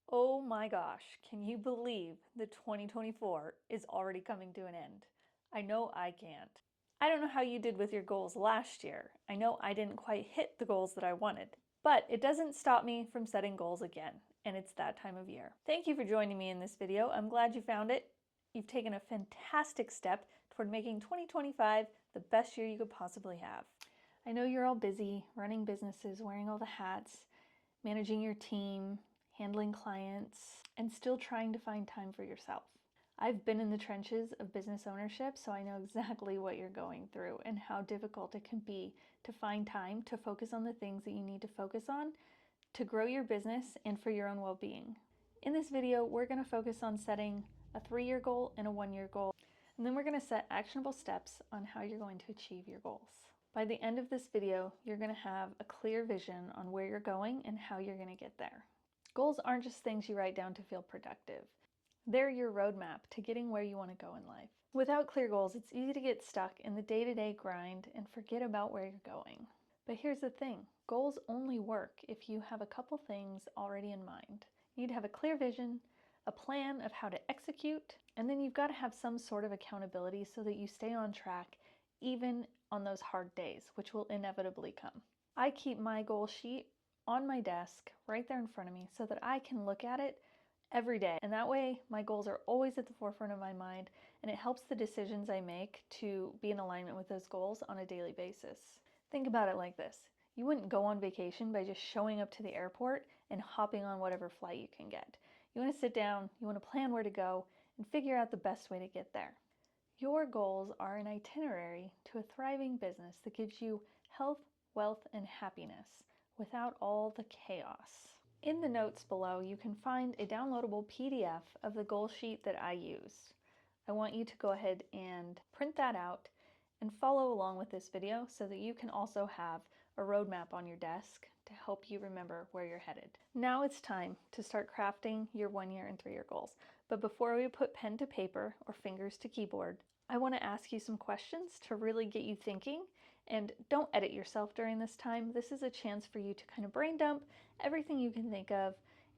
Oh my gosh, can you believe that 2024 is already coming to an end? I know I can't. I don't know how you did with your goals last year. I know I didn't quite hit the goals that I wanted, but it doesn't stop me from setting goals again, and it's that time of year. Thank you for joining me in this video. I'm glad you found it. You've taken a fantastic step toward making 2025 the best year you could possibly have. I know you're all busy running businesses, wearing all the hats, managing your team, handling clients, and still trying to find time for yourself. I've been in the trenches of business ownership, so I know exactly what you're going through and how difficult it can be to find time to focus on the things that you need to focus on to grow your business and for your own well-being. In this video, we're going to focus on setting a 3-year goal and a 1-year goal, and then we're going to set actionable steps on how you're going to achieve your goals. By the end of this video, you're going to have a clear vision on where you're going and how you're going to get there. Goals aren't just things you write down to feel productive. They're your roadmap to getting where you want to go in life. Without clear goals, it's easy to get stuck in the day-to-day grind and forget about where you're going. But here's the thing, goals only work if you have a couple things already in mind. You need to have a clear vision, a plan of how to execute, and then you've got to have some sort of accountability so that you stay on track even on those hard days, which will inevitably come. I keep my goal sheet on my desk right there in front of me so that I can look at it every day. And that way my goals are always at the forefront of my mind, and it helps the decisions I make to be in alignment with those goals on a daily basis. Think about it like this. You wouldn't go on vacation by just showing up to the airport and hopping on whatever flight you can get. You want to sit down, you want to plan where to go, and figure out the best way to get there. Your goals are an itinerary to a thriving business that gives you health, wealth, and happiness without all the chaos. In the notes below, you can find a downloadable PDF of the goal sheet that I use. I want you to go ahead and print that out and follow along with this video so that you can also have a roadmap on your desk to help you remember where you're headed. Now it's time to start crafting your 1-year and 3-year goals. But before we put pen to paper or fingers to keyboard, I want to ask you some questions to really get you thinking, and don't edit yourself during this time. This is a chance for you to kind of brain dump everything you can think of,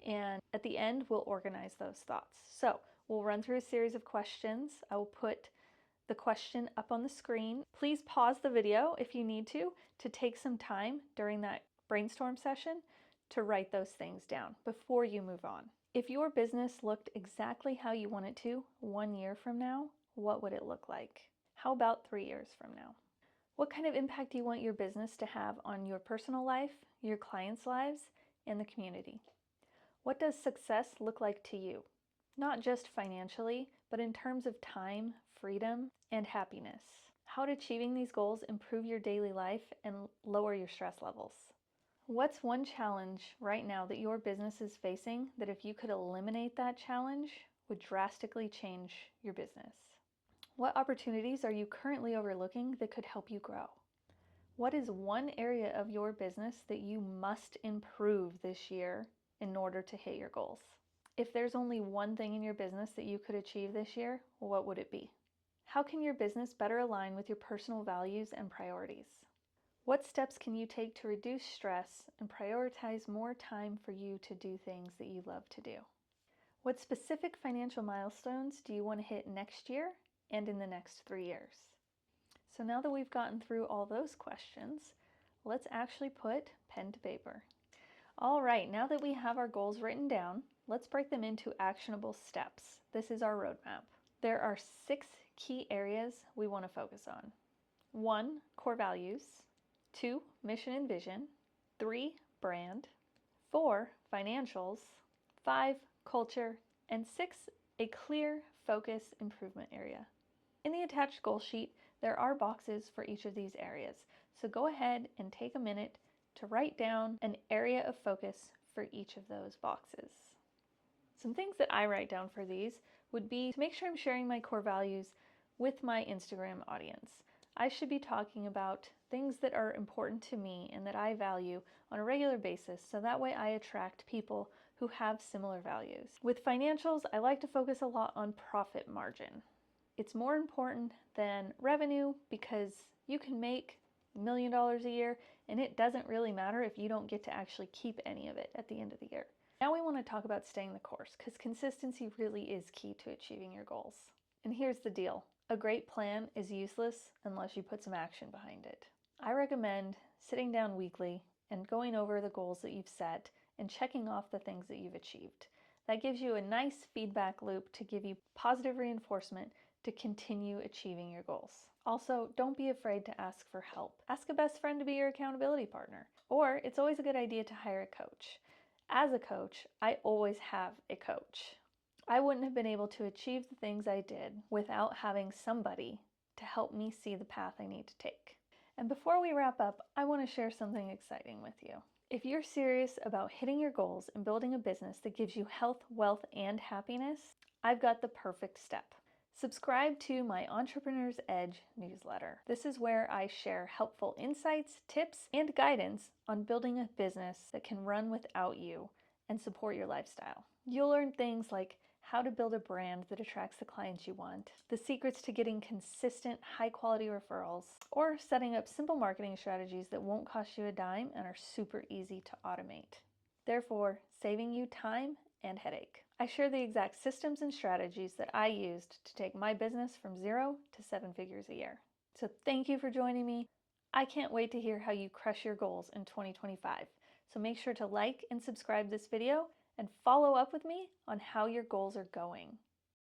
and at the end we'll organize those thoughts. So we'll run through a series of questions. I will put the question up on the screen. Please pause the video if you need to take some time during that brainstorm session to write those things down before you move on. If your business looked exactly how you want it to 1 year from now, what would it look like? How about 3 years from now? What kind of impact do you want your business to have on your personal life, your clients' lives, and the community? What does success look like to you? Not just financially, but in terms of time, freedom, and happiness. How would achieving these goals improve your daily life and lower your stress levels? What's one challenge right now that your business is facing that if you could eliminate that challenge would drastically change your business? What opportunities are you currently overlooking that could help you grow? What is one area of your business that you must improve this year in order to hit your goals? If there's only one thing in your business that you could achieve this year, what would it be? How can your business better align with your personal values and priorities? What steps can you take to reduce stress and prioritize more time for you to do things that you love to do? What specific financial milestones do you want to hit next year and in the next 3 years? So now that we've gotten through all those questions, let's actually put pen to paper. All right, now that we have our goals written down, let's break them into actionable steps. This is our roadmap. There are 6 key areas we want to focus on. 1, core values. 2, mission and vision. 3, brand. 4, financials. 5, culture. And 6, a clear focus improvement area. In the attached goal sheet, there are boxes for each of these areas. So go ahead and take a minute to write down an area of focus for each of those boxes. Some things that I write down for these would be to make sure I'm sharing my core values with my Instagram audience. I should be talking about things that are important to me and that I value on a regular basis, so that way I attract people who have similar values. With financials, I like to focus a lot on profit margin. It's more important than revenue because you can make $1 million a year and it doesn't really matter if you don't get to actually keep any of it at the end of the year. Now we want to talk about staying the course, because consistency really is key to achieving your goals. And here's the deal. A great plan is useless unless you put some action behind it. I recommend sitting down weekly and going over the goals that you've set and checking off the things that you've achieved. That gives you a nice feedback loop to give you positive reinforcement to continue achieving your goals. Also, don't be afraid to ask for help. Ask a best friend to be your accountability partner. Or it's always a good idea to hire a coach. As a coach, I always have a coach. I wouldn't have been able to achieve the things I did without having somebody to help me see the path I need to take. And before we wrap up, I want to share something exciting with you. If you're serious about hitting your goals and building a business that gives you health, wealth, and happiness, I've got the perfect step. Subscribe to my Entrepreneur's Edge newsletter. This is where I share helpful insights, tips, and guidance on building a business that can run without you and support your lifestyle. You'll learn things like how to build a brand that attracts the clients you want, the secrets to getting consistent, high-quality referrals, or setting up simple marketing strategies that won't cost you a dime and are super easy to automate, therefore saving you time and headache. I share the exact systems and strategies that I used to take my business from 0 to 7 figures a year. So thank you for joining me. I can't wait to hear how you crush your goals in 2025. So make sure to like and subscribe this video and follow up with me on how your goals are going.